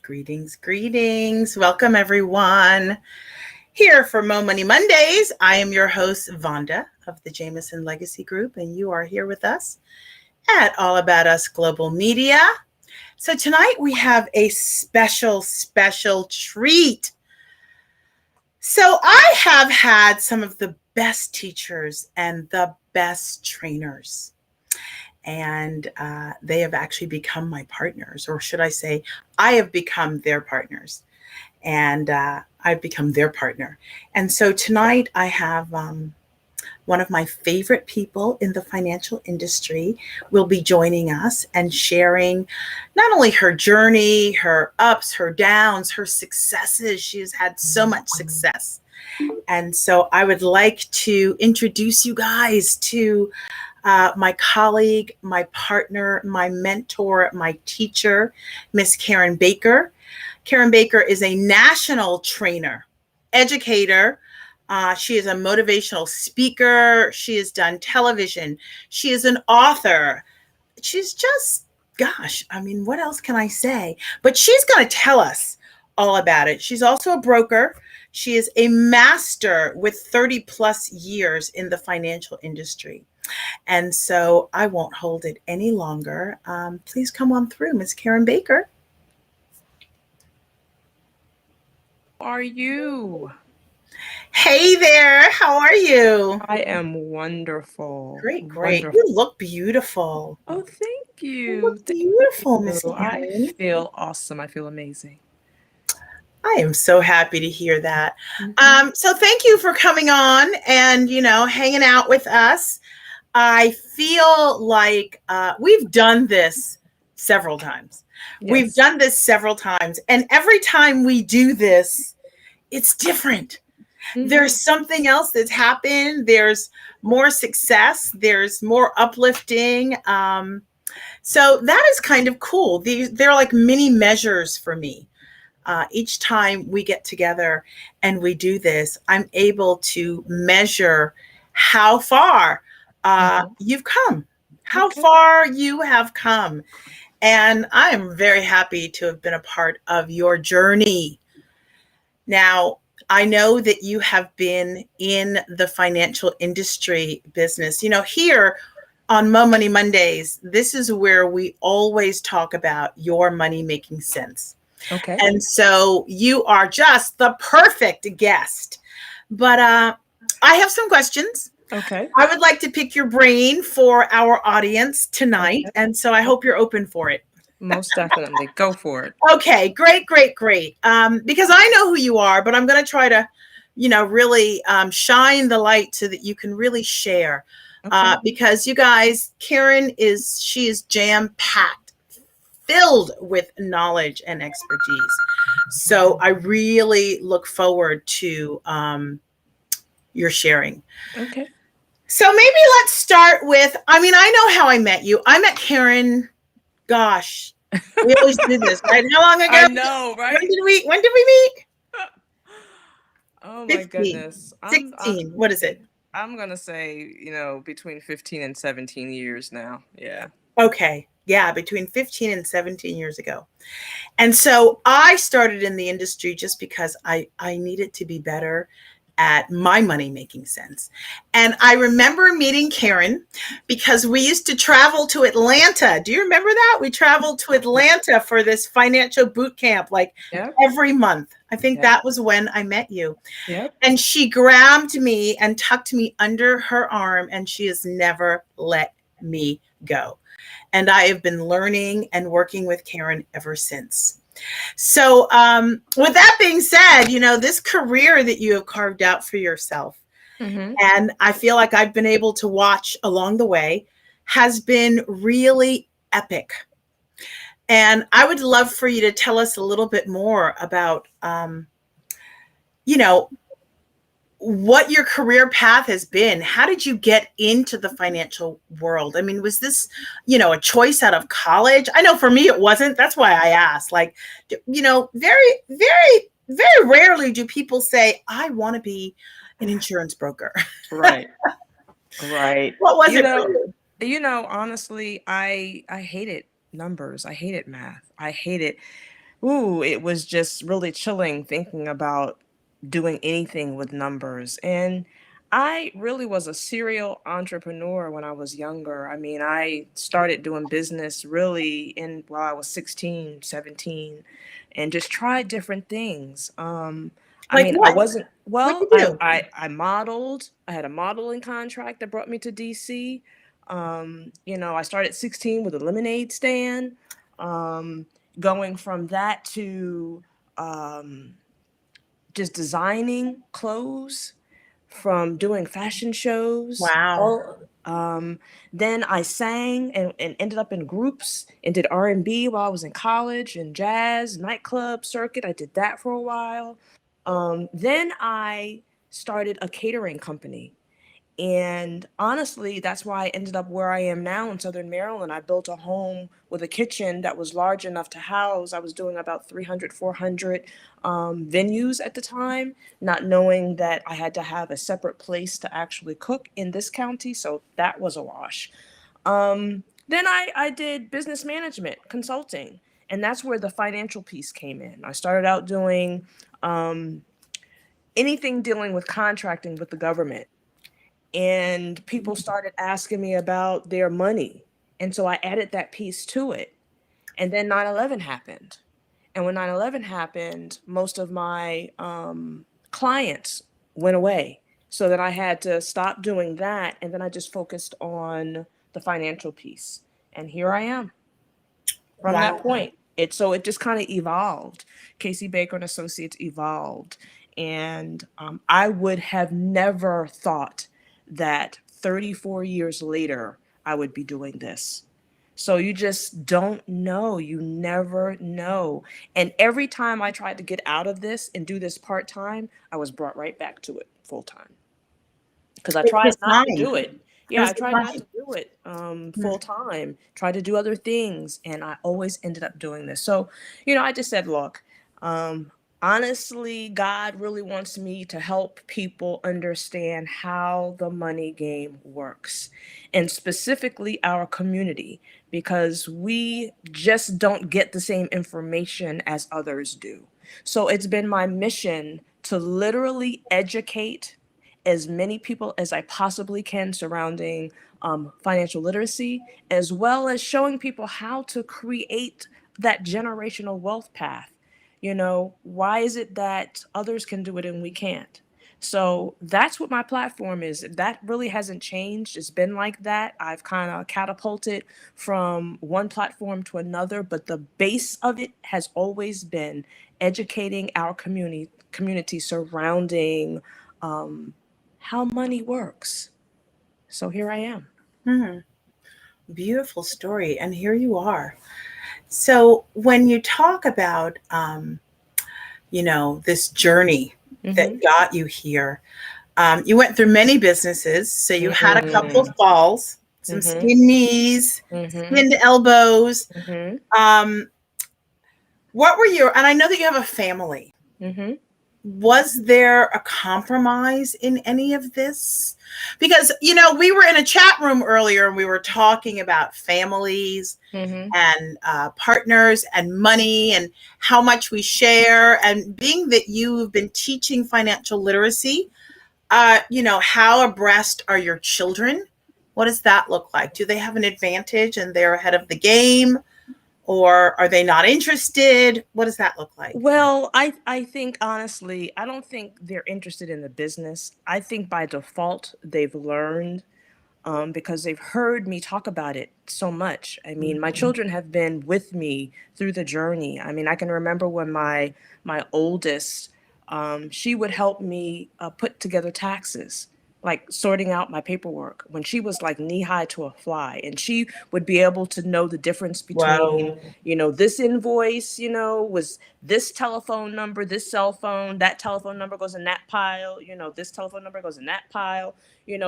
Greetings, greetings. Welcome, everyone. Here for Mo Money Mondays, I am your host, Vonda of the Jameson Legacy Group, and you are here with us at All About Us Global Media. So tonight we have a special treat. So I have had some of the best teachers and the best trainers. And they have actually become my partners, or should I say, I have become their partners, and I've become their partner. And so tonight I have one of my favorite people in the financial industry will be joining us and sharing not only her journey, her ups, her downs, her successes. She has had so much success. And so I would like to introduce you guys to my colleague, my partner, my mentor, my teacher, Miss Karen Baker. Karen Baker is a national trainer, educator. She is a motivational speaker. She has done television. She is an author. She's just, gosh, I mean, what else can I say? But she's going to tell us all about it. She's also a broker. She is a master with 30 plus years in the financial industry. And so I won't hold it any longer. Please come on through, Miss Karen Baker. How are you? Hey there. How are you? I am wonderful. Great. Wonderful. You look beautiful. Oh, thank You you. look beautiful, Miss I Karen. feel awesome. I feel amazing. I am so happy to hear that. Mhm. So thank you for coming on and, hanging out with us. I feel like we've done this several times. We've Yes. done this several times. And every time we do this, it's different. Mhm. There's something else that's happened. There's more success. There's more uplifting. So that is kind of cool. They're like mini measures for me. Each time we get together and we do this, I'm able to measure how far you've come, how Okay. far you have come. And I am very happy to have been a part of your journey. Now, I know that you have been in the financial industry business. Here on Mo Money Mondays, this is where we always talk about your money making sense. Okay. And so you are just the perfect guest. But I have some questions. Okay. I would like to pick your brain for our audience tonight. Okay. And so I hope you're open for it. Most definitely. Go for it. Okay, great. Because I know who you are, but I'm going to try to, really shine the light so that you can really share. Okay. Because you guys, she is jam packed, filled with knowledge and expertise. So I really look forward to your sharing. Okay. So maybe let's start with, I know how I met you. I met Karen, gosh, we always do this, right? How long ago? I know, When right? did we meet? Oh my 15, goodness. 16. What is it? I'm gonna say, between 15 and 17 years now. Yeah. Okay. Yeah, between 15 and 17 years ago. And so I started in the industry just because I needed to be better at my money making sense. And I remember meeting Karen because we used to travel to Atlanta. Do you remember that? We traveled to Atlanta for this financial boot camp like Yep. every month. I think Yep. that was when I met you. Yep. And she grabbed me and tucked me under her arm, and she has never let me go. And I have been learning and working with Karen ever since. So, with that being said, this career that you have carved out for yourself, Mm-hmm. and I feel like I've been able to watch along the way, has been really epic. And I would love for you to tell us a little bit more about, you know, what your career path has been. How did you get into the financial world? I mean, was this, a choice out of college? I know for me it wasn't. That's why I asked. Like, very, very, very rarely do people say, I want to be an insurance broker. Right. Right. What was it for you? Honestly, I hated numbers. I hated math. I hated Ooh, it was just really chilling thinking about doing anything with numbers. And I really was a serial entrepreneur when I was younger. I mean, I started doing business really in while I was 16, 17, and just tried different things. I Like mean, I what? wasn't, What do well, you do? I modeled. I had a modeling contract that brought me to DC. I started 16 with a lemonade stand. Um, Going from that to um, just designing clothes, from doing fashion shows. Wow. Then I sang and ended up in groups and did R&B while I was in college, and jazz nightclub circuit. I did that for a while. Then I started a catering company, and honestly, that's why I ended up where I am now in Southern Maryland. I built a home with a kitchen that was large enough to house. I was doing about 300, 400 venues at the time, not knowing that I had to have a separate place to actually cook in this county. So that was a wash. Then I did business management consulting, and that's where the financial piece came in. I started out doing um, anything dealing with contracting with the government, and people started asking me about their money. And so I added that piece to it. And then 9/11 happened. And when 9/11 happened, most of my clients went away. So then I had to stop doing that. And then I just focused on the financial piece. And here I am from that Wow. point. It just kind of evolved. Casey Baker and Associates evolved, and I would have never thought that 34 years later I would be doing this. So you just don't know. You never know. And every time I tried to get out of this and do this part time, I was brought right back to it full time, because I It's tried the not to sign. do it. It Yeah, was I the tried not sign. to do it Mm. full time, tried to do other things, and I always ended up doing this. So, I just said, look, um, honestly, God really wants me to help people understand how the money game works, and specifically our community, because we just don't get the same information as others do. So it's been my mission to literally educate as many people as I possibly can surrounding financial literacy, as well as showing people how to create that generational wealth path. Why is it that others can do it and we can't? So that's what my platform is. That really hasn't changed. It's been like that. I've kind of catapulted from one platform to another, but the base of it has always been educating our community surrounding um, how money works. So here I am. Hmm. Beautiful story. And here you are. So when you talk about, this journey that Mm-hmm. got you here, you went through many businesses. So you had a couple of Mm-hmm. falls, some Mm-hmm. skinned knees, Mm-hmm. skinned elbows. Mm-hmm. Um, what were your, and I know that you have a family. Mm-hmm. Was there a compromise in any of this? Because, we were in a chat room earlier and we were talking about families Mm-hmm. and partners and money and how much we share. And being that you've been teaching financial literacy, how abreast are your children? What does that look like? Do they have an advantage and they're ahead of the game? Or are they not interested? What does that look like? Well, I think honestly, I don't think they're interested in the business. I think by default they've learned, because they've heard me talk about it so much. I mean, my children have been with me through the journey. I mean, I can remember when my oldest, she would help me put together taxes, like sorting out my paperwork when she was like knee high to a fly, and she would be able to know the difference between, Wow. this invoice, was this telephone number, this cell phone, that telephone number goes in that pile, this telephone number goes in that pile.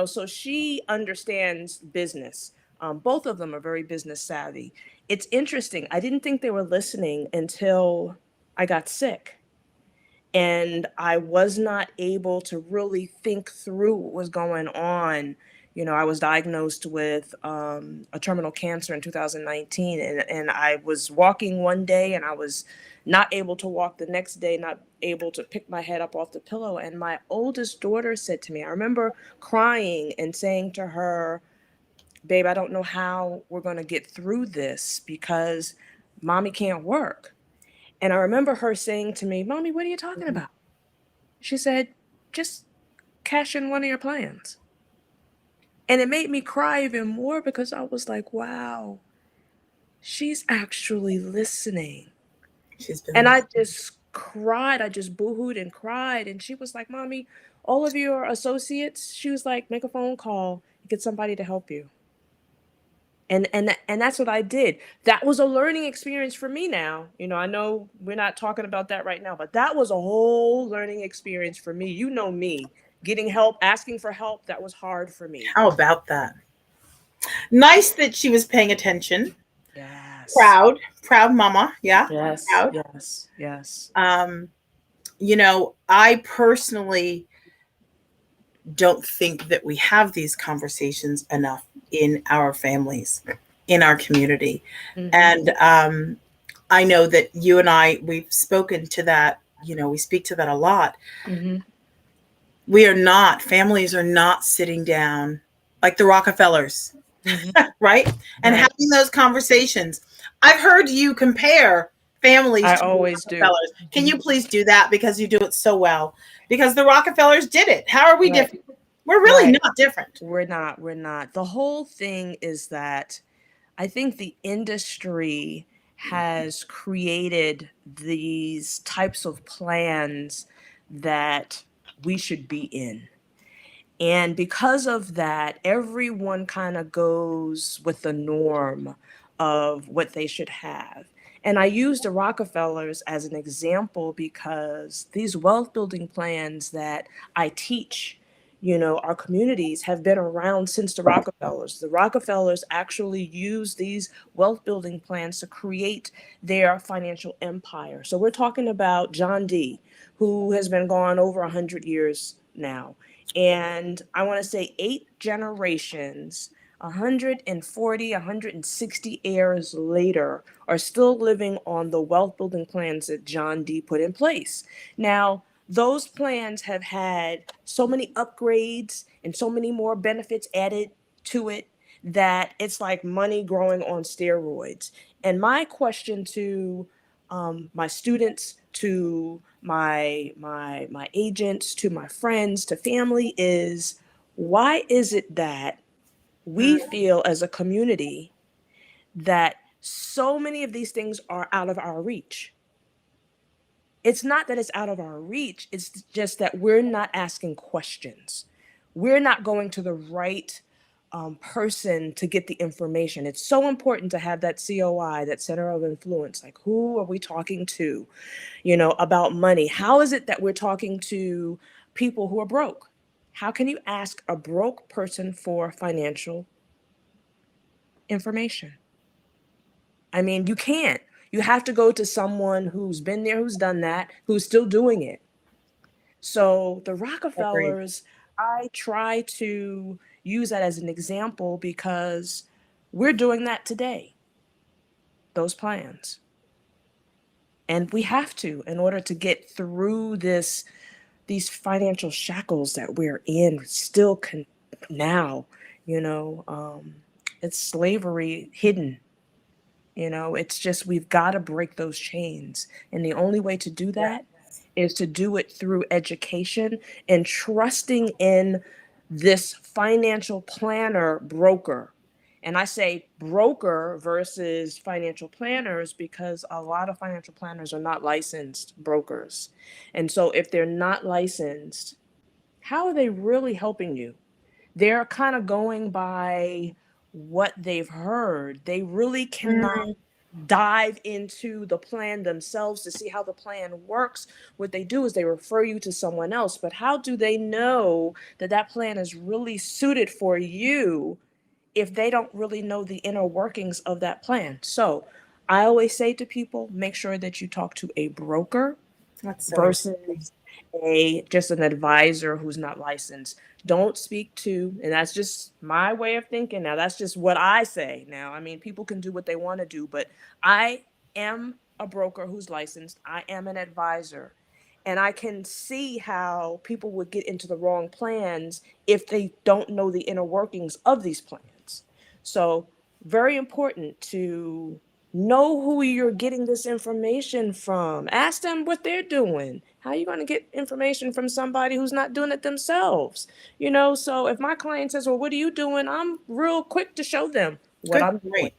So she understands business. Both of them are very business savvy. It's interesting. I didn't think they were listening until I got sick, and I was not able to really think through what was going on, You know, I was diagnosed with a terminal cancer in 2019, and I was walking one day and I was not able to walk the next day, not able to pick my head up off the pillow. And my oldest daughter said to me, I remember crying and saying to her, babe, I don't know how we're going to get through this because mommy can't work. And I remember her saying to me, Mommy, what are you talking about? She said, just cash in one of your plans. And it made me cry even more because I was like, wow, she's actually listening. And I just cried. I just boohooed and cried. And she was like, Mommy, all of your associates, she was like, make a phone call, get somebody to help you. And that's what I did. That was a learning experience for me now. You know, I know we're not talking about that right now, but that was a whole learning experience for me. You know me, getting help, asking for help, that was hard for me. How about that? Nice that she was paying attention. Yes. Proud mama. Yeah. Yes. Proud. Yes. You know, I personally don't think that we have these conversations enough in our families, in our community. Mm-hmm. And I know that you and we've spoken to that, you know, we speak to that a lot. Mm-hmm. Families are not sitting down like the Rockefellers, mm-hmm. right? And having those conversations. I've heard you compare families I to always the Rockefellers. do. Can you please do that because you do it so well? Because the Rockefellers did it. How are we different? We're really not different. We're not. The whole thing is that I think the industry has created these types of plans that we should be in. And because of that, everyone kind of goes with the norm of what they should have. And I use the Rockefellers as an example because these wealth building plans that I teach, you know, our communities have been around since the Rockefellers. The Rockefellers actually use these wealth building plans to create their financial empire. So we're talking about John D., who has been gone over 100 years now. And I want to say 8 generations, 140, 160 heirs later, are still living on the wealth building plans that John D. put in place. Now, those plans have had so many upgrades and so many more benefits added to it that it's like money growing on steroids. And my question to my students, to my agents, to my friends, to family is, why is it that we feel as a community that so many of these things are out of our reach? It's not that it's out of our reach. It's just that we're not asking questions. We're not going to the right person to get the information. It's so important to have that COI, that center of influence. Like, who are we talking to, you know, about money? How is it that we're talking to people who are broke? How can you ask a broke person for financial information? I mean, you can't. You have to go to someone who's been there, who's done that, who's still doing it. So the Rockefellers, I try to use that as an example because we're doing that today, those plans. And we have to, in order to get through these financial shackles that we're in still now, you know, it's slavery hidden. You know, it's just, we've got to break those chains. And the only way to do that is to do it through education and trusting in this financial planner broker. And I say broker versus financial planners because a lot of financial planners are not licensed brokers. And so if they're not licensed, how are they really helping you? They're kind of going by what they've heard. They really cannot dive into the plan themselves to see how the plan works. What they do is they refer you to someone else. But how do they know that that plan is really suited for you if they don't really know the inner workings of that plan? So I always say to people, make sure that you talk to a broker versus just an advisor who's not licensed. Don't speak to, and that's just my way of thinking. Now, that's just what I say. Now, I mean, people can do what they want to do, but I am a broker who's licensed. I am an advisor. And I can see how people would get into the wrong plans if they don't know the inner workings of these plans. So, very important to know who you're getting this information from. Ask them what they're doing. How are you going to get information from somebody who's not doing it themselves? So if my client says, well, what are you doing? I'm real quick to show them what Good. I'm doing,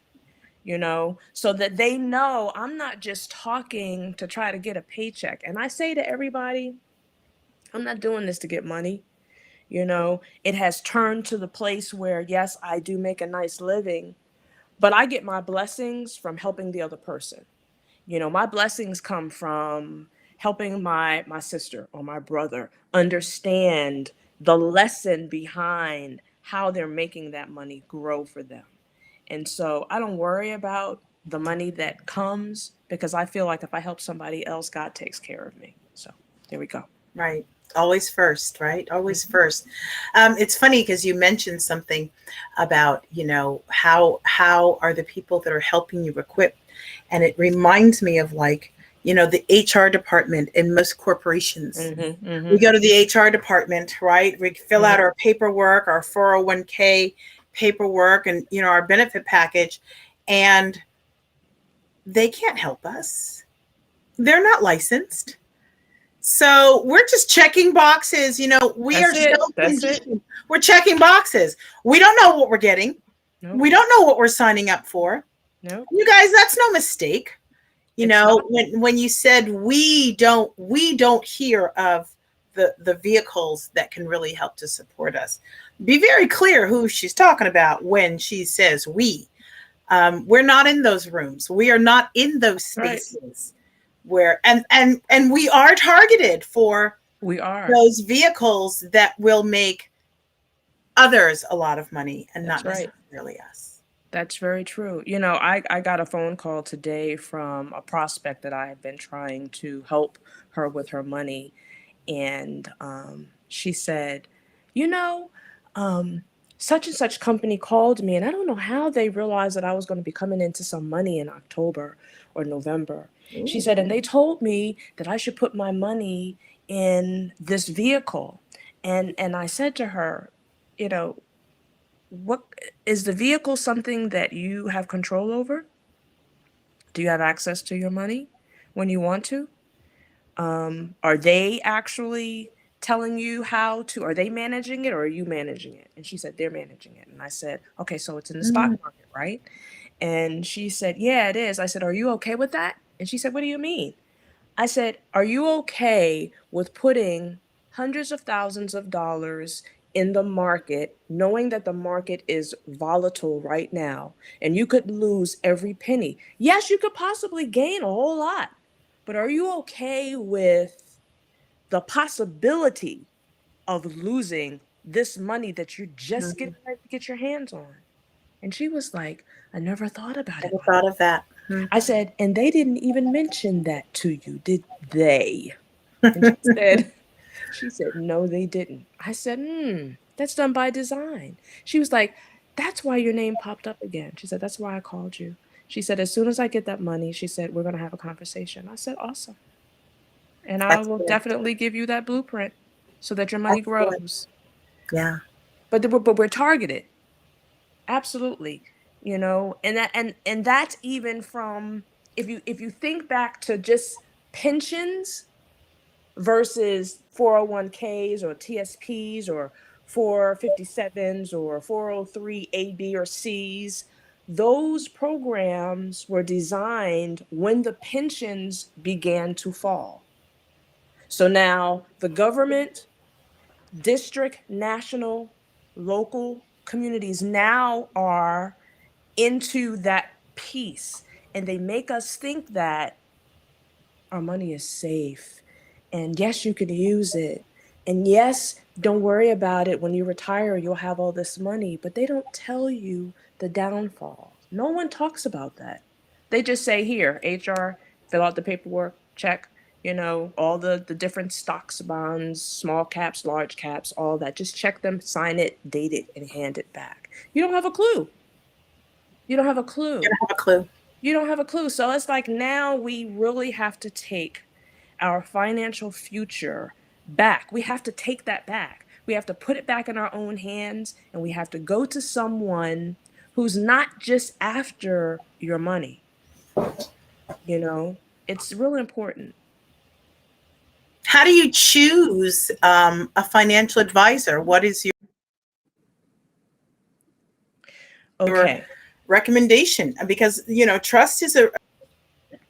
Great. So that they know I'm not just talking to try to get a paycheck. And I say to everybody, I'm not doing this to get money. It has turned to the place where, yes, I do make a nice living, but I get my blessings from helping the other person. My blessings come from helping my sister or my brother understand the lesson behind how they're making that money grow for them. And so I don't worry about the money that comes, because I feel like if I help somebody else, God takes care of me. So there we go. Right. Always first, right? Always first. It's funny because you mentioned something about, how are the people that are helping you equipped? And it reminds me of the HR department in most corporations. We go to the HR department, right? We fill out our paperwork, our 401k paperwork, and, our benefit package, and they can't help us. They're not licensed. So we're just checking boxes. We're checking boxes. We don't know what we're getting. Nope. We don't know what we're signing up for. No, You guys, that's no mistake. When you said we don't hear of the vehicles that can really help to support us. Be very clear who she's talking about when she says we. We're not in those rooms. We are not in those spaces. Right. Where and we are targeted for those vehicles that will make others a lot of money and not necessarily us. That's very true. I got a phone call today from a prospect that I have been trying to help her with her money. And she said, such and such company called me, and I don't know how they realized that I was going to be coming into some money in October or November. Ooh. She said, and they told me that I should put my money in this vehicle. And I said to her, what is the vehicle something that you have control over? Do you have access to your money when you want to? Are they actually telling you are they managing it, or are you managing it? And she said, they're managing it. And I said, okay, so it's in the stock market, right? And she said, yeah, it is. I said, are you okay with that? And she said, what do you mean? I said, are you okay with putting hundreds of thousands of dollars in the market, knowing that the market is volatile right now, and you could lose every penny? Yes, you could possibly gain a whole lot, but are you okay with the possibility of losing this money that you're just getting ready to get your hands on? And she was like, I never thought about it. Never thought of that. I said, and they didn't even mention that to you, did they? And she said, no, they didn't. I said, that's done by design. She was like, that's why your name popped up again. She said, that's why I called you. She said, as soon as I get that money, she said, we're going to have a conversation. I said, awesome. And I will definitely give you that blueprint so that your money grows. Yeah. But we're targeted. Absolutely. And that's even from, if you think back to just pensions versus 401ks or TSPs or 457s or 403 A, B, or Cs, those programs were designed when the pensions began to fall. So now the government, district, national, local communities now are into that piece, and they make us think that our money is safe, and yes, you can use it, and yes, don't worry about it. When you retire, you'll have all this money. But they don't tell you the downfall. No one talks about that. They just say, here, HR, fill out the paperwork, check, You know, all the different stocks, bonds, small caps, large caps, all that. Just check them, sign it, date it, and hand it back. You don't have a clue. You don't have a You clue. don't have a clue. You don't have a clue. So it's like now we really have to take our financial future back. We have to take that back. We have to put it back in our own hands, and we have to go to someone who's not just after your money. You know, it's really important. How do you choose a financial advisor? What is your Okay. recommendation? Because, you know, trust is a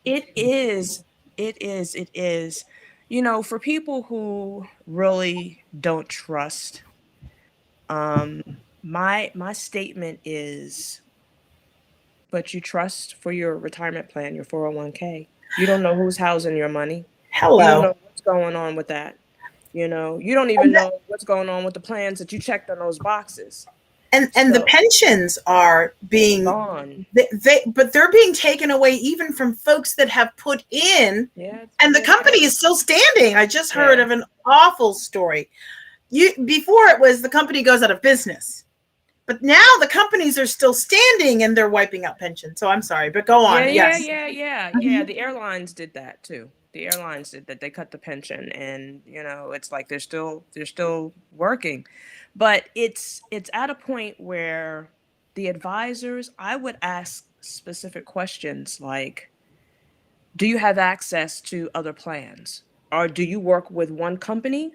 It is. It is. You know, for people who really don't trust, my statement is, but you trust for your retirement plan, your 401k. You don't know who's housing your money. You don't hello. know what's going on with that. You know, you don't even know what's going on with the plans that you checked on those boxes. And the So pensions are being gone. but they're being taken away even from folks that have put in, Yeah. and the Yeah. company is still standing. I just heard Yeah. of an awful story. Before it was the company goes out of business, but now the companies are still standing and they're wiping out pensions. So I'm sorry, but go on. Yes. Yeah. The airlines did that too. The airlines did that. They cut the pension, and you know, it's like they're still working, but it's at a point where the advisors, I would ask specific questions like, do you have access to other plans, or do you work with one company,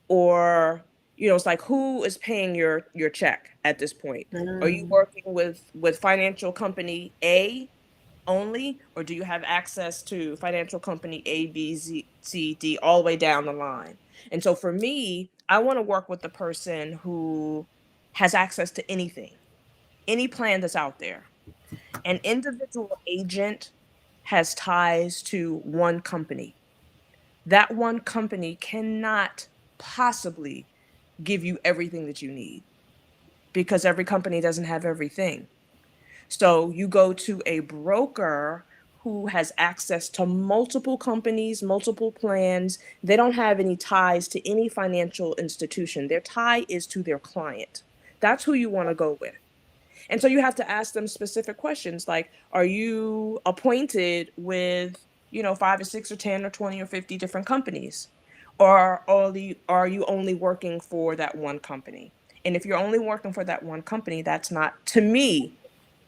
or you know, it's like, who is paying your check at this point? Are you Mm. working with financial company A only, or do you have access to financial company A, B, Z, C, D, all the way down the line? And so for me, I want to work with the person who has access to anything, any plan that's out there. An individual agent has ties to one company. That one company cannot possibly give you everything that you need, because every company doesn't have everything. So you go to a broker who has access to multiple companies, multiple plans. They don't have any ties to any financial institution. Their tie is to their client. That's who you want to go with. And so you have to ask them specific questions like, are you appointed with, you know, 5 or 6 or 10 or 20 or 50 different companies? Or are you only working for that one company? And if you're only working for that one company, that's not, to me,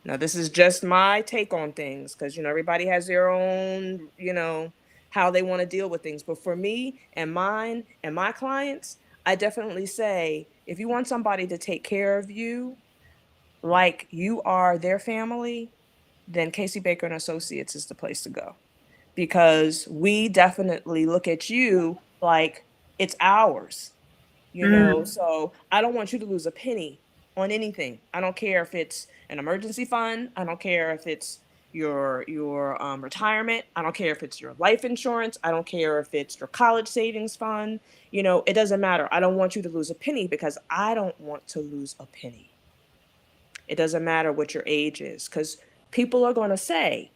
now this is just my take on things, because, you know, everybody has their own, you know, how they want to deal with things. But for me and mine and my clients, I definitely say, if you want somebody to take care of you like you are their family, then Casey Baker and Associates is the place to go, because we definitely look at you like it's ours, you know. Mm. So I don't want you to lose a penny on anything. I don't care if it's an emergency fund. I don't care if it's your retirement. I don't care if it's your life insurance. I don't care if it's your college savings fund. You know, it doesn't matter. I don't want you to lose a penny, because I don't want to lose a penny. It doesn't matter what your age is, because people are going to say,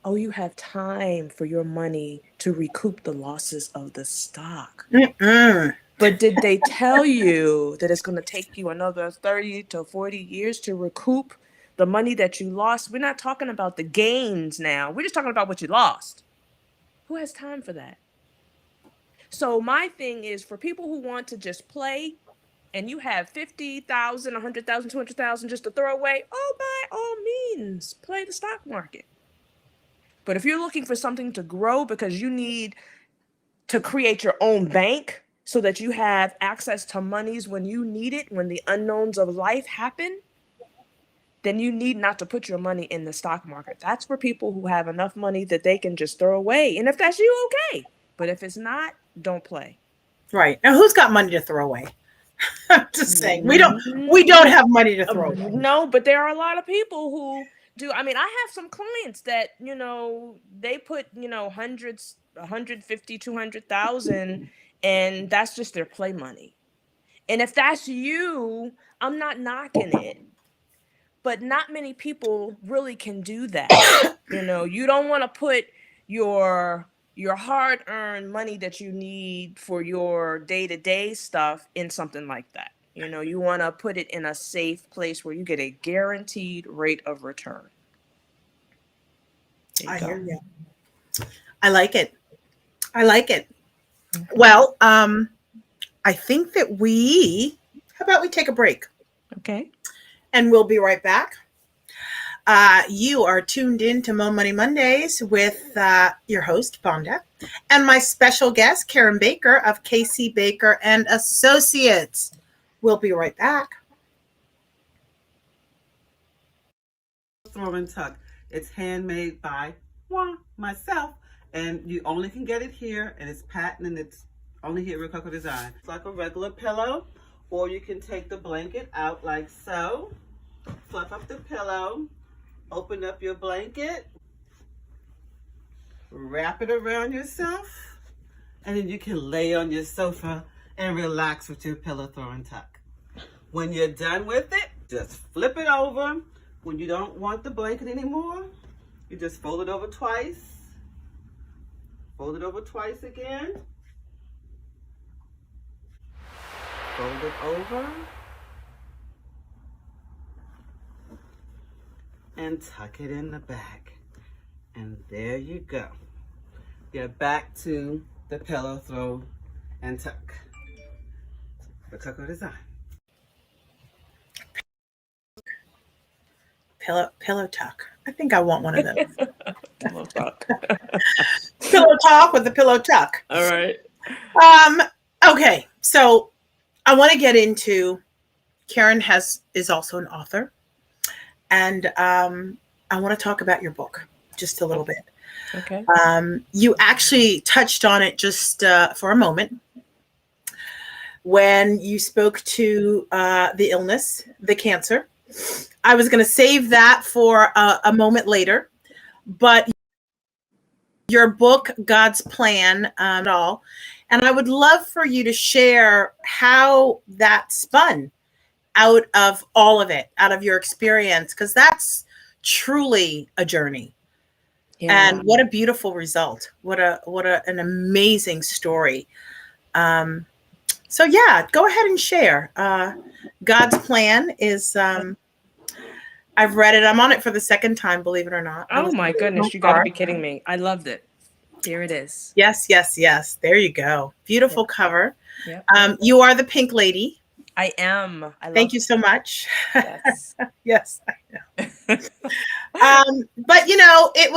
oh, you have time for your money to recoup the losses of the stock. Mm-mm. But did they tell you that it's going to take you another 30 to 40 years to recoup the money that you lost? We're not talking about the gains now. We're just talking about what you lost. Who has time for that? So my thing is, for people who want to just play, and you have 50,000, 100,000, 200,000 just to throw away, oh, by all means, play the stock market. But if you're looking for something to grow because you need to create your own bank so that you have access to monies when you need it, when the unknowns of life happen, then you need not to put your money in the stock market. That's for people who have enough money that they can just throw away. And if that's you, okay. But if it's not, don't play. Right. Now who's got money to throw away? I'm just saying. We don't No, have money to throw away. no, but there are a lot of people who do. I mean, I have some clients that, you know, they put, you know, hundreds, 150, 200,000, and that's just their play money. And if that's you, I'm not knocking it, but not many people really can do that. You know, you don't want to put your hard-earned money that you need for your day-to-day stuff in something like that. You want to put it in a safe place where you get a guaranteed rate of return. I hear you. I like it. Well, I think that how about we take a break? Okay. And we'll be right back. You are tuned in to Mo Money Mondays with your host, Vonda, and my special guest, Karen Baker of KC Baker and Associates. We'll be right back. Throw and Tuck. It's handmade by myself, and you only can get it here, and it's patent, and it's only here at Rococo Design. It's like a regular pillow, or you can take the blanket out like so, fluff up the pillow, open up your blanket, wrap it around yourself, and then you can lay on your sofa and relax with your pillow throw and tuck. When you're done with it, just flip it over. When you don't want the blanket anymore, you just fold it over twice. Fold it over twice again. Fold it over. And tuck it in the back. And there you go. You're back to the pillow throw and tuck. Rococo Design. Pillow tuck. I think I want one of those. Pillow tuck. Pillow talk with the pillow tuck. All right. Okay, so I want to get into Karen is also an author, and I want to talk about your book just a little bit. Okay. You actually touched on it just for a moment when you spoke to the illness, the cancer. I was going to save that for a moment later, but your book, God's Plan, and all, and I would love for you to share how that spun out of all of it, out of your experience, because that's truly a journey. Yeah. And what a beautiful result. What an amazing story. So yeah, go ahead and share. God's Plan is, I've read it. I'm on it for the second time, believe it or not. Oh my goodness, you gotta be kidding me. I loved it. Here it is. Yes. There you go. Beautiful cover. Yep. You are the pink lady. I am. Thank you so much. Yes. Yes, I know. But it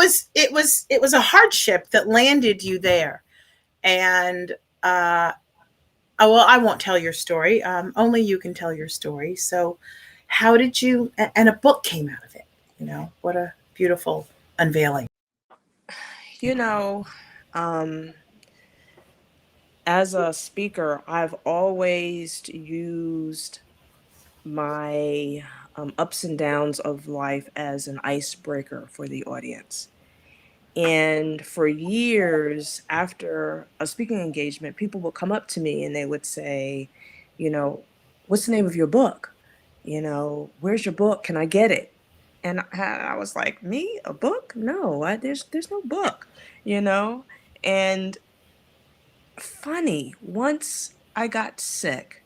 was a hardship that landed you there. And I won't tell your story. Only you can tell your story. So how did you, and a book came out of it, what a beautiful unveiling. As a speaker, I've always used my ups and downs of life as an icebreaker for the audience. And for years after a speaking engagement, people would come up to me and they would say, what's the name of your book? Where's your book? Can I get it? And I was like, me? A book? No, there's no book, And funny, once I got sick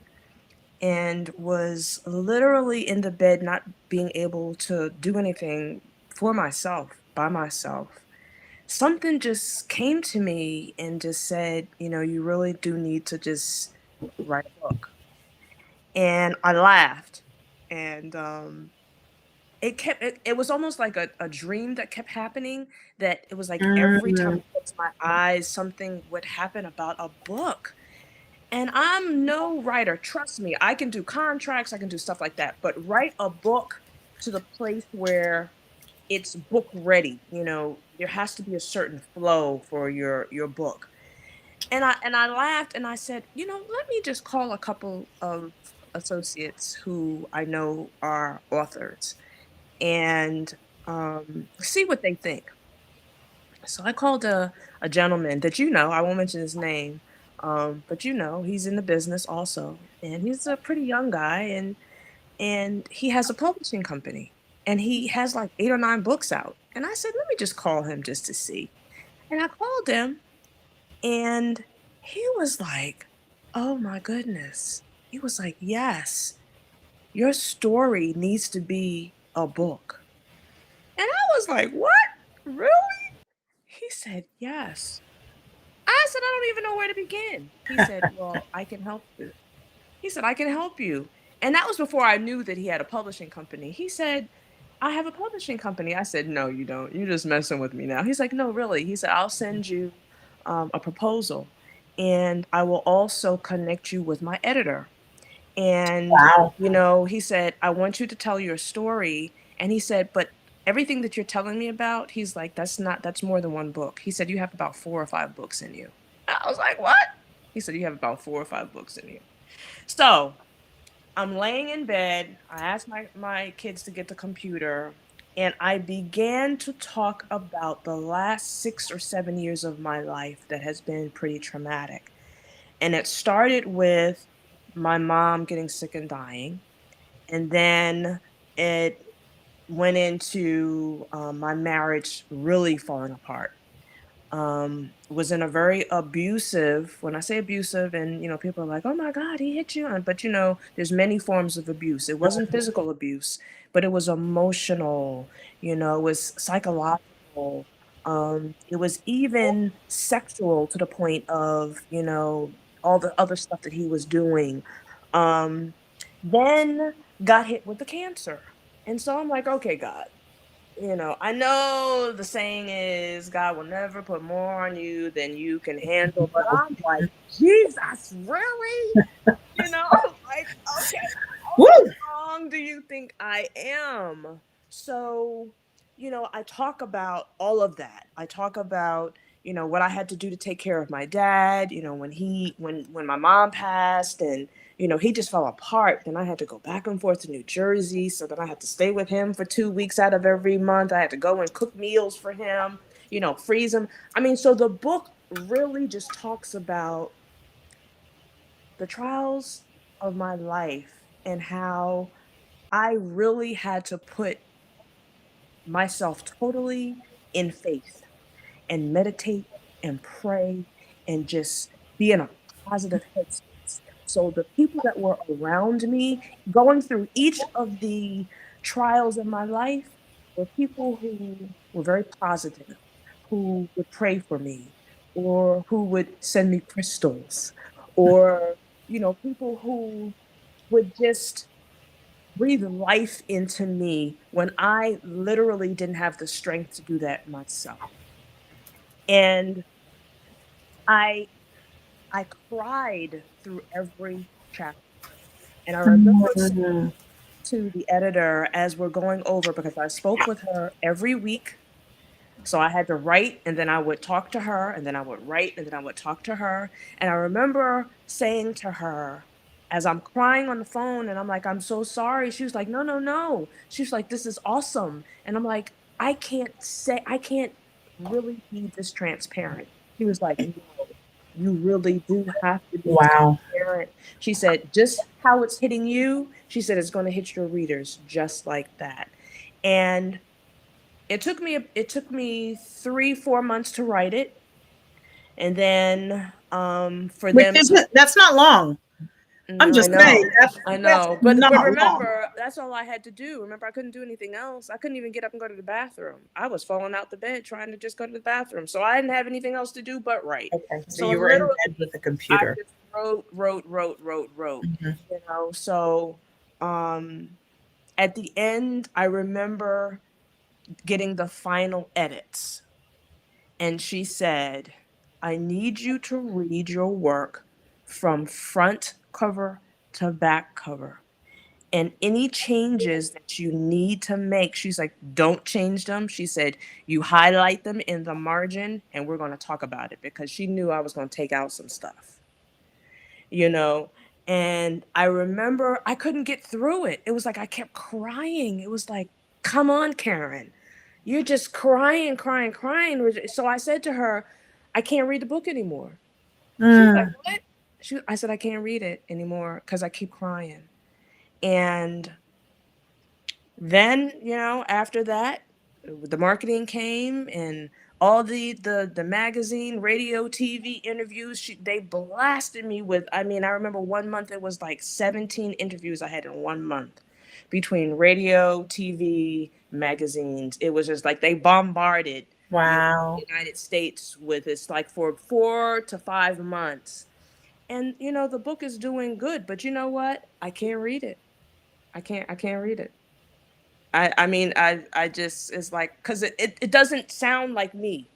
and was literally in the bed, not being able to do anything for myself, by myself, something just came to me and just said, you really do need to just write a book. And I laughed. And it was almost like a dream that kept happening, that it was like every time I closed my eyes, something would happen about a book. And I'm no writer. Trust me, I can do contracts, I can do stuff like that. But write a book to the place where it's book ready. There has to be a certain flow for your book. And I laughed and I said, let me just call a couple of associates who I know are authors and see what they think. So I called a gentleman that I won't mention his name, but he's in the business also, and he's a pretty young guy, and he has a publishing company, and he has like 8 or 9 books out. And I said, let me just call him just to see. And I called him, and he was like, oh my goodness. He was like, yes, your story needs to be a book. And I was like, what? Really? He said, yes. I said, I don't even know where to begin. He said, well, I can help you. He said, I can help you. And that was before I knew that he had a publishing company. He said, I have a publishing company. I said, no, you don't. You're just messing with me now. He's like, no, really. He said, I'll send you a proposal, and I will also connect you with my editor. And, Wow. he said, I want you to tell your story. And he said, but everything that you're telling me about, he's like, that's more than one book. He said, you have about 4 or 5 books in you. I was like, what? He said, you have about 4 or 5 books in you. So I'm laying in bed. I asked my kids to get the computer, and I began to talk about the last 6 or 7 years of my life that has been pretty traumatic. And it started with my mom getting sick and dying. And then it went into my marriage really falling apart. Was in a very abusive, when I say abusive, and people are like, oh my God, he hit you. But there's many forms of abuse. It wasn't physical abuse, but it was emotional, it was psychological. It was even sexual, to the point of, all the other stuff that he was doing. Um, then got hit with the cancer. And so I'm like, okay, God, I know the saying is God will never put more on you than you can handle, but I'm like, Jesus, really? Like, okay, Woo! how strong do you think I am? So, I talk about all of that. I talk about, what I had to do to take care of my dad, when my mom passed, and he just fell apart. Then I had to go back and forth to New Jersey. So then I had to stay with him for 2 weeks out of every month. I had to go and cook meals for him, freeze him. I mean, so the book really just talks about the trials of my life and how I really had to put myself totally in faith and meditate and pray and just be in a positive headspace. So the people that were around me going through each of the trials in my life were people who were very positive, who would pray for me, or who would send me crystals, or people who would just breathe life into me when I literally didn't have the strength to do that myself. And I I cried through every chapter. And I remember saying Mhm. to the editor as we're going over, because I spoke with her every week. So I had to write, and then I would talk to her, and then I would write, and then I would talk to her. And I remember saying to her, as I'm crying on the phone, and I'm like, I'm so sorry. She was like, no, no, no. She was like, this is awesome. And I'm like, I can't really be this transparent. She was like, no, you really do have to be Wow. transparent. She said, just how it's hitting you, she said, it's going to hit your readers just like that. And it took me 3-4 months to write it, and then for Which them to isn't, that's not long. I'm I just saying, know, I that's know, but not long. remember, that's all I had to do. Remember, I couldn't do anything else. I couldn't even get up and go to the bathroom. I was falling out the bed trying to just go to the bathroom, so I didn't have anything else to do but write. Okay. So So you were in literally, bed with the I computer. just wrote. Mhm. So at the end, I remember getting the final edits. And she said, I need you to read your work from front cover to back cover. And any changes that you need to make, she's like, don't change them. She said, you highlight them in the margin, and we're going to talk about it, because she knew I was going to take out some stuff, you know? And I remember I couldn't get through it. It was like I kept crying. It was like, come on, Karen. You're just crying, crying, crying. So I said to her, I can't read the book anymore. She was like, Mm. what? I said, I can't read it anymore because I keep crying. And then, after that, the marketing came, and all the magazine, radio, TV interviews, they blasted me with, I mean, I remember 1 month it was like 17 interviews I had in 1 month between radio, TV, magazines. It was just like they bombarded Wow. the United States with, it's like for 4 to 5 months. And the book is doing good, but you know what? I can't read it. I can't read it. I mean, I just, it's like, because it doesn't sound like me.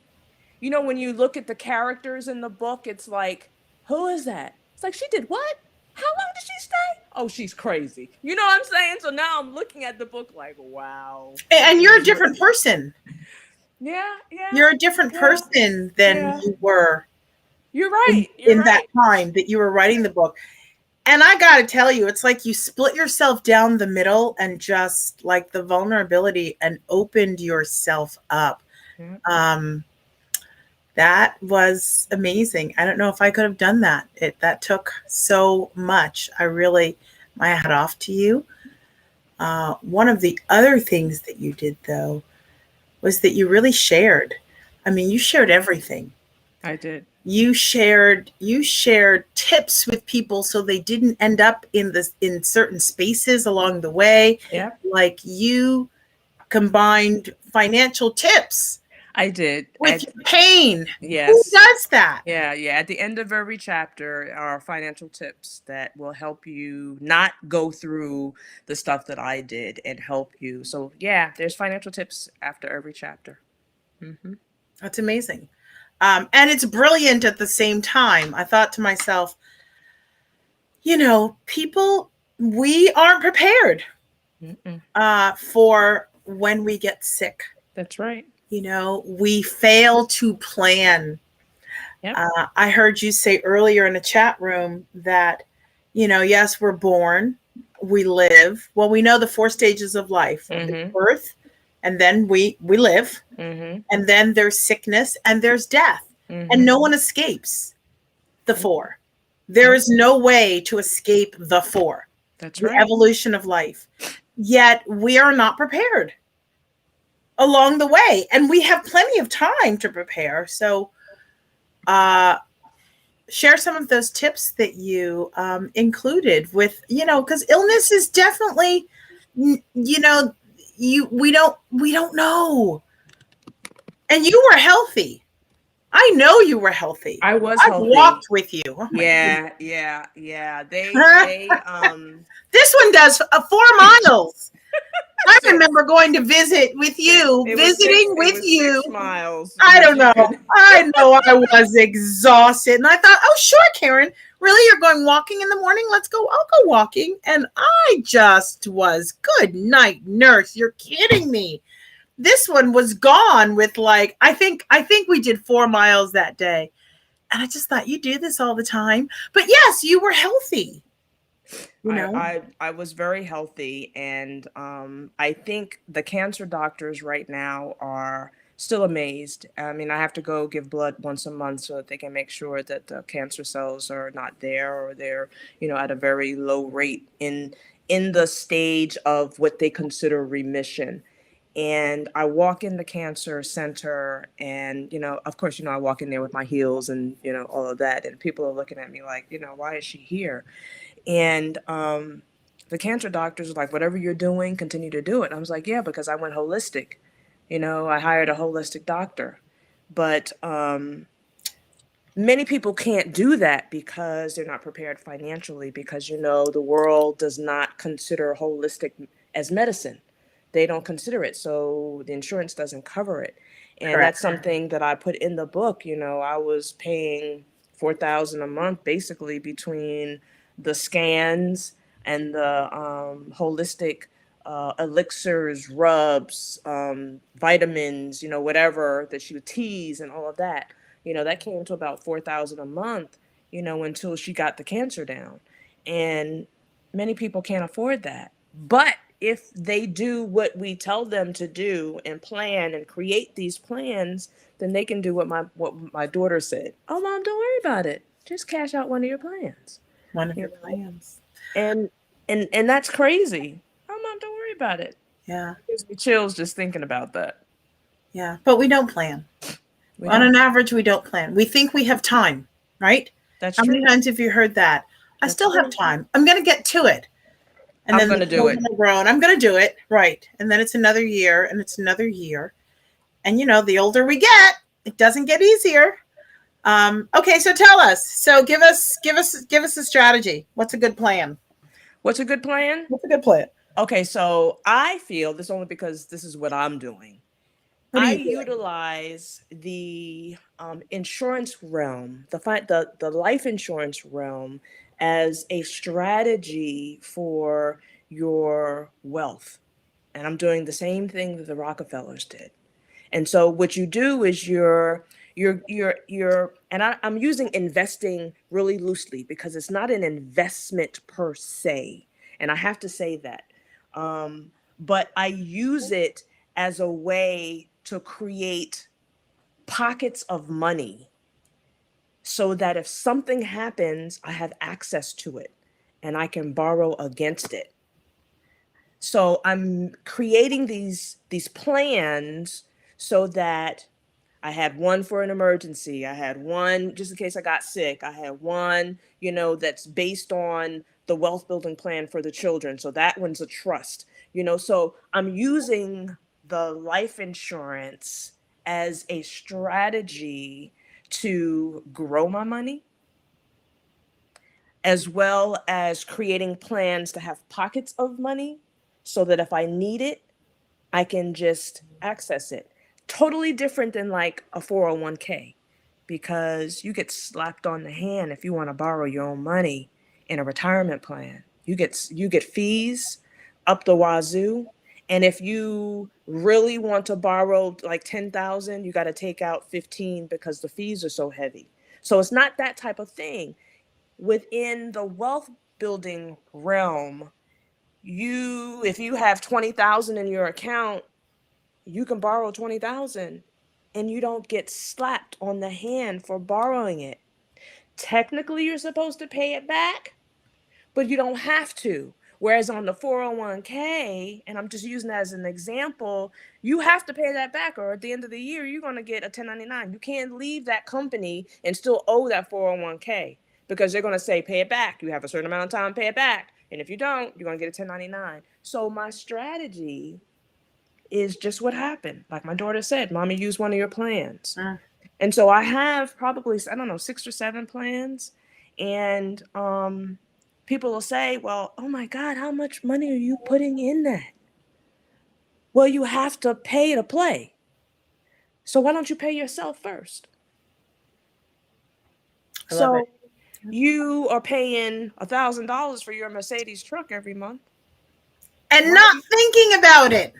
When you look at the characters in the book, it's like, who is that? It's like, she did what? How long did she stay? Oh, she's crazy. You know what I'm saying? So now I'm looking at the book like, wow. And you're a different person. Yeah. You're a different person than you were. You're right. In that time that you were writing the book. And I got to tell you, it's like you split yourself down the middle and just like the vulnerability and opened yourself up. Mm-hmm. That was amazing. I don't know if I could have done that. That took so much. My hat off to you. One of the other things that you did, though, was that you really shared. I mean, you shared everything. I did. You shared tips with people so they didn't end up in certain spaces along the way. Yeah. Like you combined financial tips. I did. With pain. Yes. Who does that? Yeah. At the end of every chapter are financial tips that will help you not go through the stuff that I did and help you. So yeah, there's financial tips after every chapter. Mm-hmm. That's amazing. And it's brilliant at the same time. I thought to myself, people, we aren't prepared for when we get sick. That's right. We fail to plan. Yep. I heard you say earlier in a chat room that, yes, we're born, we live. Well, we know the 4 stages of life, birth, and then we live, and then there's sickness and there's death, and no one escapes the 4. There is no way to escape the 4. That's the right. evolution of life. Yet we are not prepared along the way, and we have plenty of time to prepare. So share some of those tips that you included with, because illness is definitely, we don't know. And you were healthy. I know you were healthy. I was I healthy. walked with you. Oh Yeah. They this one does 4 miles. I remember going to visit with you, visiting with you. 6 miles. I don't know. I know I was exhausted. And I thought, oh, sure, Karen. Really? You're going walking in the morning? Let's go. I'll go walking. And I just was, good night, nurse. You're kidding me. This one was gone with like, I think we did 4 miles that day. And I just thought, you do this all the time. But yes, you were healthy. I was very healthy, and I think the cancer doctors right now are still amazed. I mean, I have to go give blood once a month so that they can make sure that the cancer cells are not there, or they're, at a very low rate in the stage of what they consider remission. And I walk in the cancer center, and, of course, I walk in there with my heels and, all of that. And people are looking at me like, why is she here? And the cancer doctors are like, whatever you're doing, continue to do it. And I was like, yeah, because I went holistic. I hired a holistic doctor. But many people can't do that because they're not prepared financially, because, the world does not consider holistic as medicine. They don't consider it. So the insurance doesn't cover it. And Correct. That's something that I put in the book. I was paying $4,000 a month, basically, between the scans and the holistic elixirs, rubs, vitamins, whatever that she would tease and all of that. That came to about $4,000 a month, until she got the cancer down. And many people can't afford that. But if they do what we tell them to do and plan and create these plans, then they can do what my daughter said. Oh, Mom, don't worry about it. Just cash out one of your plans. One of your plans. And that's crazy. Oh, Mom, don't worry about it. Yeah. It gives me chills just thinking about that. Yeah. But we don't plan. On an average, we don't plan. We think we have time, right? That's How true. many times have you heard that? I That's still true. have time. I'm going to get to it. And I'm then gonna do it. I'm going to do it. Right. And then it's another year and it's another year. And the older we get, it doesn't get easier. Okay. So tell us, give us a strategy. What's a good plan? What's a good plan? What's a good plan? Okay. So I feel this only because this is what I'm doing. I utilize the insurance realm, the life insurance realm, as a strategy for your wealth. And I'm doing the same thing that the Rockefellers did. And so what you do is I'm using investing really loosely because it's not an investment per se. And I have to say that. But I use it as a way to create pockets of money so that if something happens, I have access to it and I can borrow against it. So I'm creating these plans so that I had one for an emergency. I had one just in case I got sick. I had one, that's based on the wealth building plan for the children. So that one's a trust, so I'm using the life insurance as a strategy to grow my money, as well as creating plans to have pockets of money so that if I need it, I can just access it. Totally different than like a 401k, because you get slapped on the hand if you want to borrow your own money in a retirement plan. You get fees up the wazoo. And if you really want to borrow like 10,000, you got to take out 15 because the fees are so heavy. So it's not that type of thing. Within the wealth building realm, if you have 20,000 in your account, you can borrow 20,000 and you don't get slapped on the hand for borrowing it. Technically, you're supposed to pay it back, but you don't have to. Whereas on the 401k, and I'm just using that as an example, you have to pay that back, or at the end of the year, you're going to get a 1099. You can't leave that company and still owe that 401k because they're going to say, pay it back. You have a certain amount of time to pay it back. And if you don't, you're going to get a 1099. So my strategy is just what happened. Like my daughter said, Mommy, use one of your plans. And so I have probably, 6 or 7 plans. And people will say, well, oh my God, how much money are you putting in that? Well, you have to pay to play. So why don't you pay yourself first? So you are paying $1,000 for your Mercedes truck every month. And not thinking about it.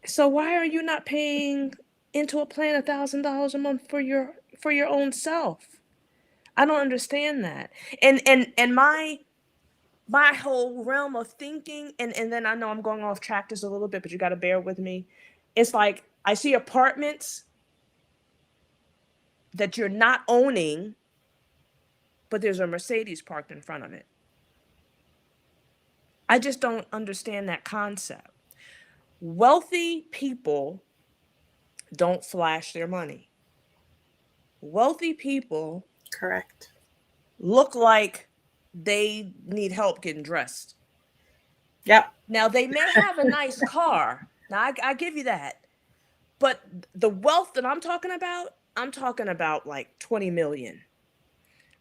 So why are you not paying into a plan $1,000 a month for your own self? I don't understand that. And my whole realm of thinking, and then I know I'm going off track just a little bit, but you got to bear with me. It's like I see apartments that you're not owning, but there's a Mercedes parked in front of it. I just don't understand that concept. Wealthy people don't flash their money. Wealthy people, correct, look like they need help getting dressed. Yep. Now they may have a nice car. Now I give you that. But the wealth that I'm talking about like 20 million.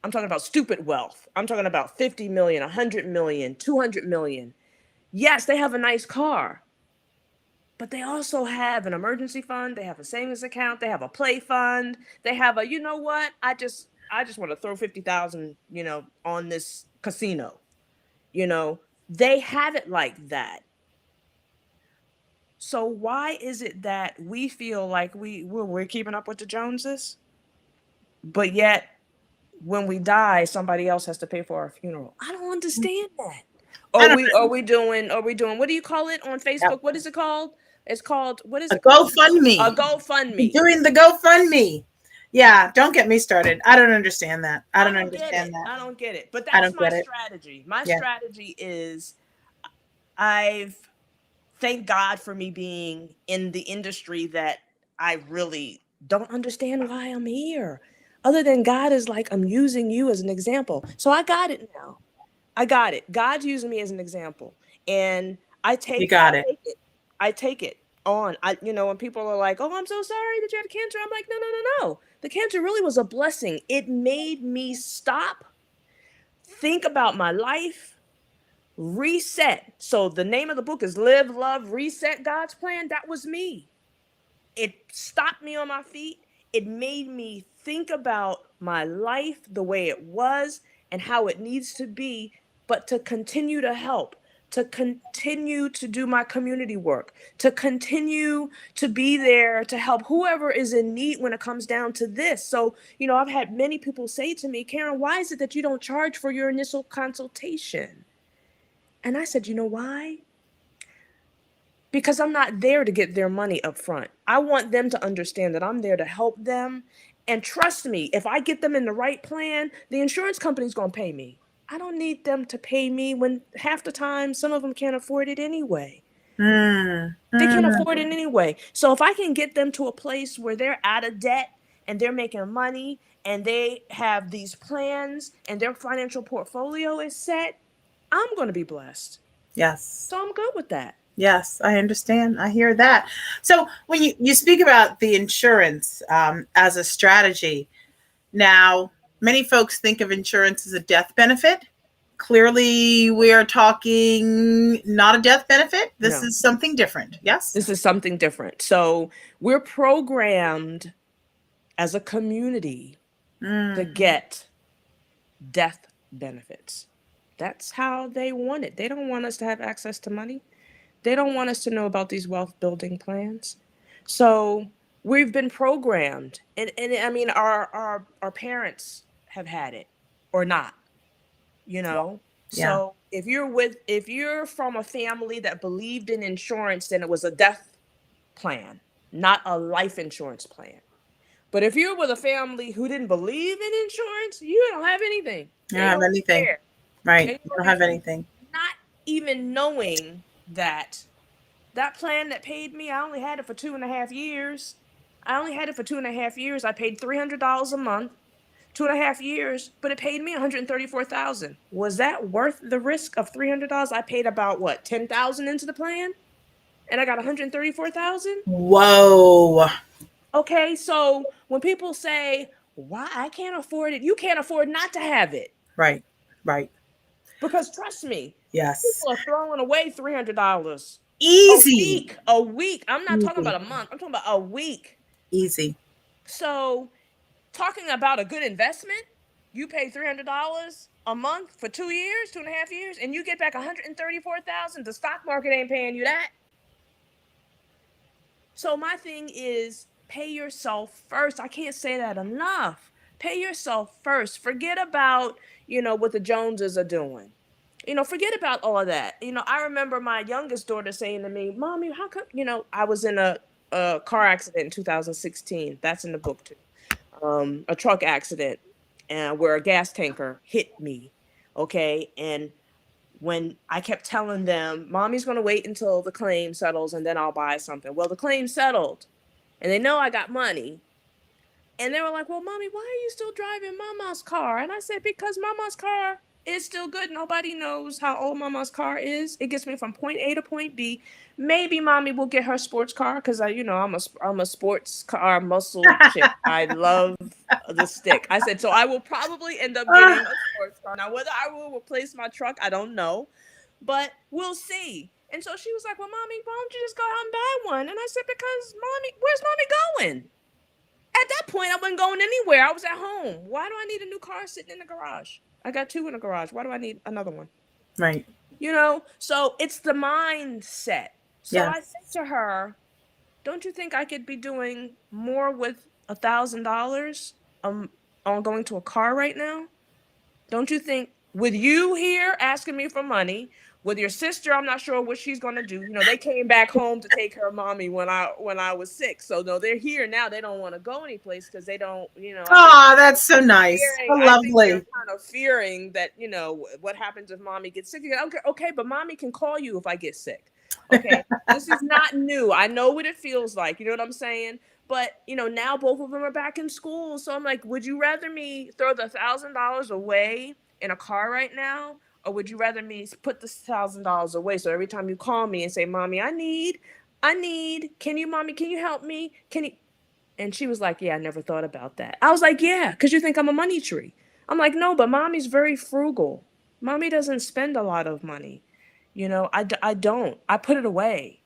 I'm talking about stupid wealth. I'm talking about 50 million, 100 million, 200 million. Yes, they have a nice car. But they also have an emergency fund. They have a savings account. They have a play fund. They have a, you know what? I just want to throw 50,000, on this casino. They have it like that. So why is it that we feel like we're keeping up with the Joneses, but yet when we die, somebody else has to pay for our funeral? I don't understand that. Are we doing, what do you call it on Facebook? Yep. What is it called? It's called, what is it called? GoFundMe. A GoFundMe. Doing the GoFundMe. Yeah, don't get me started. I don't understand that. I don't understand that. I don't get it. But that's my strategy. My strategy is thank God for me being in the industry that I really don't understand why I'm here. Other than God is like, I'm using you as an example. So I got it now. I got it. God's using me as an example. And You got it. I take it on. When people are like, oh, I'm so sorry that you had cancer. I'm like, no. The cancer really was a blessing. It made me stop, think about my life, reset. So the name of the book is Live, Love, Reset God's Plan. That was me. It stopped me on my feet. It made me think about my life the way it was and how it needs to be, but to continue to help, to continue to do my community work, to continue to be there to help whoever is in need when it comes down to this. So, I've had many people say to me, Karen, why is it that you don't charge for your initial consultation? And I said, you know why? Because I'm not there to get their money up front. I want them to understand that I'm there to help them. And trust me, if I get them in the right plan, the insurance company's going to pay me. I don't need them to pay me when half the time some of them can't afford it anyway. They can't afford it anyway. So if I can get them to a place where they're out of debt and they're making money and they have these plans and their financial portfolio is set, I'm going to be blessed. Yes. So I'm good with that. Yes, I understand. I hear that. So when you speak about the insurance as a strategy, now many folks think of insurance as a death benefit. Clearly, we are talking not a death benefit. This is something different. Yes? This is something different. So we're programmed as a community to get death benefits. That's how they want it. They don't want us to have access to money. They don't want us to know about these wealth building plans. So we've been programmed. And I mean, our parents have had it or not, Yeah. So if you're from a family that believed in insurance, then it was a death plan, not a life insurance plan. But if you're with a family who didn't believe in insurance, you don't have anything. You don't have anything. Care. Right. You don't have anything. Not even knowing that plan that paid me, I only had it for 2.5 years. I paid $300 a month, 2.5 years, but it paid me $134,000. Was that worth the risk of $300? I paid about $10,000 into the plan, and I got $134,000. Whoa. Okay, so when people say, "Why I can't afford it," you can't afford not to have it. Right. Because trust me, yes, people are throwing away $300. Easy. A week. I'm not talking about a month. I'm talking about a week. Easy. So, talking about a good investment, you pay $300 a month for 2 years, 2.5 years, and you get back $134,000. The stock market ain't paying you that. So my thing is, pay yourself first. I can't say that enough. Pay yourself first. Forget about, what the Joneses are doing. Forget about all of that. I remember my youngest daughter saying to me, Mommy, how come, I was in a car accident in 2016. That's in the book too. A truck accident and where a gas tanker hit me. Okay. And when I kept telling them, Mommy's going to wait until the claim settles and then I'll buy something. Well, the claim settled and they know I got money. And they were like, well, Mommy, why are you still driving Mama's car? And I said, because Mama's car is still good. Nobody knows how old Mama's car is. It gets me from point A to point B. Maybe Mommy will get her sports car because I'm a sports car muscle chick. I love the stick. I said, so I will probably end up getting a sports car. Now, whether I will replace my truck, I don't know, but we'll see. And so she was like, well, Mommy, why don't you just go out and buy one? And I said, because where's Mommy going? At that point, I wasn't going anywhere. I was at home. Why do I need a new car sitting in the garage? I got 2 in the garage. Why do I need another one? Right. So it's the mindset. So I said to her, don't you think I could be doing more with $1,000 on going to a car right now? Don't you think with you here asking me for money, with your sister, I'm not sure what she's going to do. They came back home to take care of Mommy when I was sick. So no, they're here now. They don't want to go anyplace because they don't, Oh, that's so nice. Lovely. They're kind of fearing that, what happens if Mommy gets sick again. Okay, but Mommy can call you if I get sick. Okay, this is not new. I know what it feels like. You know what I'm saying? But, now both of them are back in school. So I'm like, would you rather me throw the $1,000 away in a car right now? Or would you rather me put the $1,000 away? So every time you call me and say, Mommy, Mommy, can you help me? And she was like, yeah, I never thought about that. I was like, yeah, because you think I'm a money tree. I'm like, no, but Mommy's very frugal. Mommy doesn't spend a lot of money. I don't. I put it away,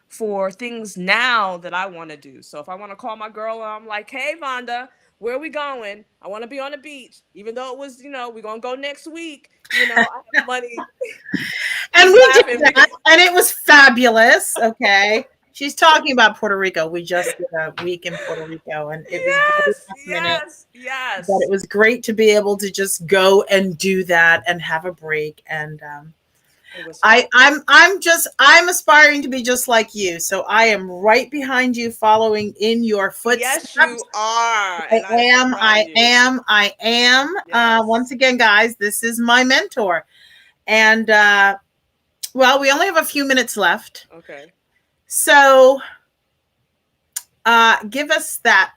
for things now that I want to do. So if I want to call my girl and I'm like, hey, Vonda, where are we going? I want to be on the beach, even though it was, we're going to go next week. I have money. And we did that, and it was fabulous. Okay. She's talking about Puerto Rico. We just did a week in Puerto Rico, and it was yes. But it was great to be able to just go and do that and have a break. And I'm aspiring to be just like you. So I am right behind you, following in your footsteps. Yes, you are. I am. Yes. Once again, guys, this is my mentor. And well, we only have a few minutes left. Okay. So give us that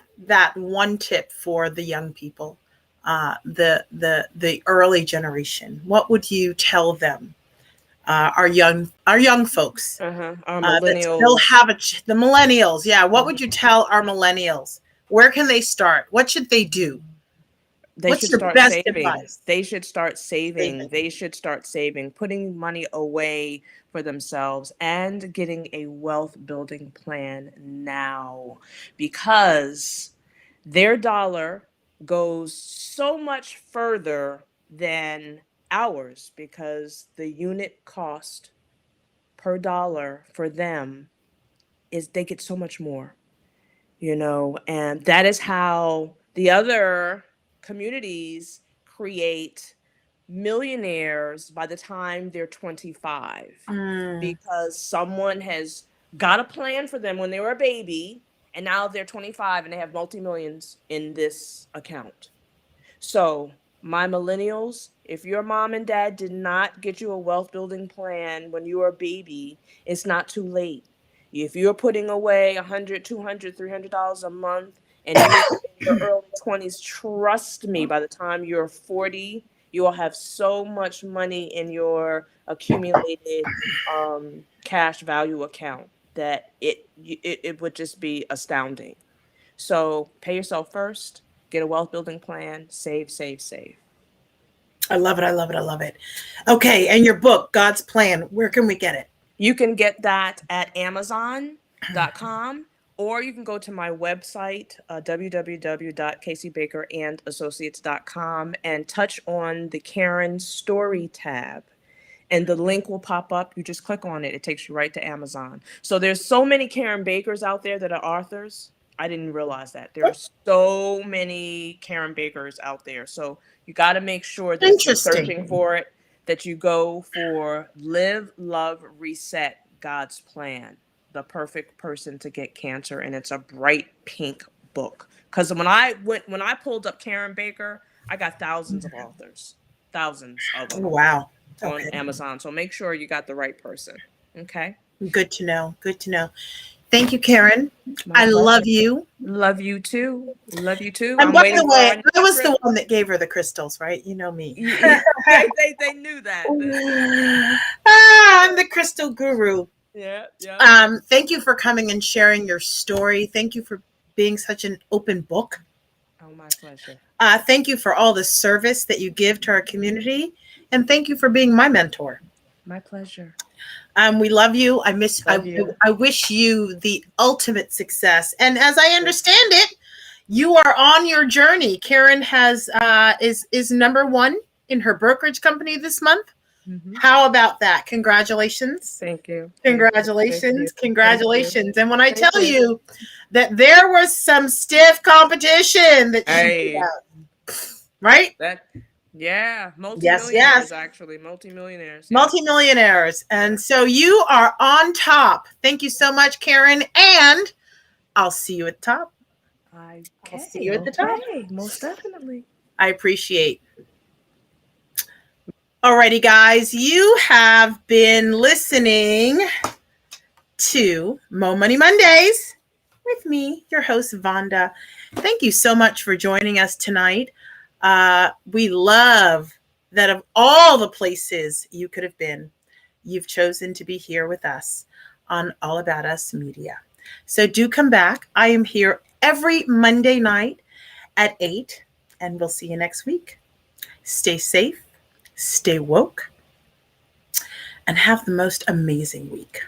one tip for the young people, the early generation. What would you tell them? Our young folks, our millennials. that still have the millennials. Yeah. What would you tell our millennials? Where can they start? What should they do? What's your best advice? They should start saving. They should start saving, putting money away for themselves and getting a wealth building plan now, because their dollar goes so much further than ours, because the unit cost per dollar for them is they get so much more, and that is how the other communities create millionaires by the time they're 25, because someone has got a plan for them when they were a baby, and now they're 25 and they have multi-millions in this account. So my millennials, if your mom and dad did not get you a wealth building plan when you were a baby, it's not too late. If you're putting away $100, $200, $300 a month, and you're in your early 20s, trust me, by the time you're 40, you will have so much money in your accumulated cash value account that it would just be astounding. So pay yourself first, get a wealth building plan, save. I love it. Okay, and your book, God's Plan, where can we get it? You can get that at Amazon.com. Or you can go to my website, www.caseybakerandassociates.com, and touch on the Karen Story tab. And the link will pop up. You just click on it. It takes you right to Amazon. So there's so many Karen Bakers out there that are authors. I didn't realize that. There are so many Karen Bakers out there. So you got to make sure that you're searching for it, that you go for Live, Love, Reset, God's Plan. The perfect person to get cancer, and it's a bright pink book. Because when I pulled up Karen Baker, I got thousands of authors, thousands of them. Wow! On Amazon. So make sure you got the right person. Okay. Good to know. Thank you, Karen. I love you. Love you too. And by the way, I was the one that gave her the crystals, right? You know me. they knew that. I'm the crystal guru. Yeah. Thank you for coming and sharing your story. Thank you for being such an open book. Oh, my pleasure. Thank you for all the service that you give to our community, and thank you for being my mentor. My pleasure. We love you. I wish you the ultimate success. And as I understand it, you are on your journey. Karen is number one in her brokerage company this month. Mm-hmm. How about that? Congratulations. Thank you. Congratulations. Congratulations. And when I tell you that there was some stiff competition that right? Multi-millionaires, actually. Multi-millionaires. Yeah. Multi-millionaires. And so you are on top. Thank you so much, Karen. And I'll see you at the top. I'll see you at the top. Most definitely. I appreciate. Alrighty, guys. You have been listening to Mo Money Mondays with me, your host, Vonda. Thank you so much for joining us tonight. We love that of all the places you could have been, you've chosen to be here with us on All About Us Media. So do come back. I am here every Monday night at 8, and we'll see you next week. Stay safe, stay woke, and have the most amazing week.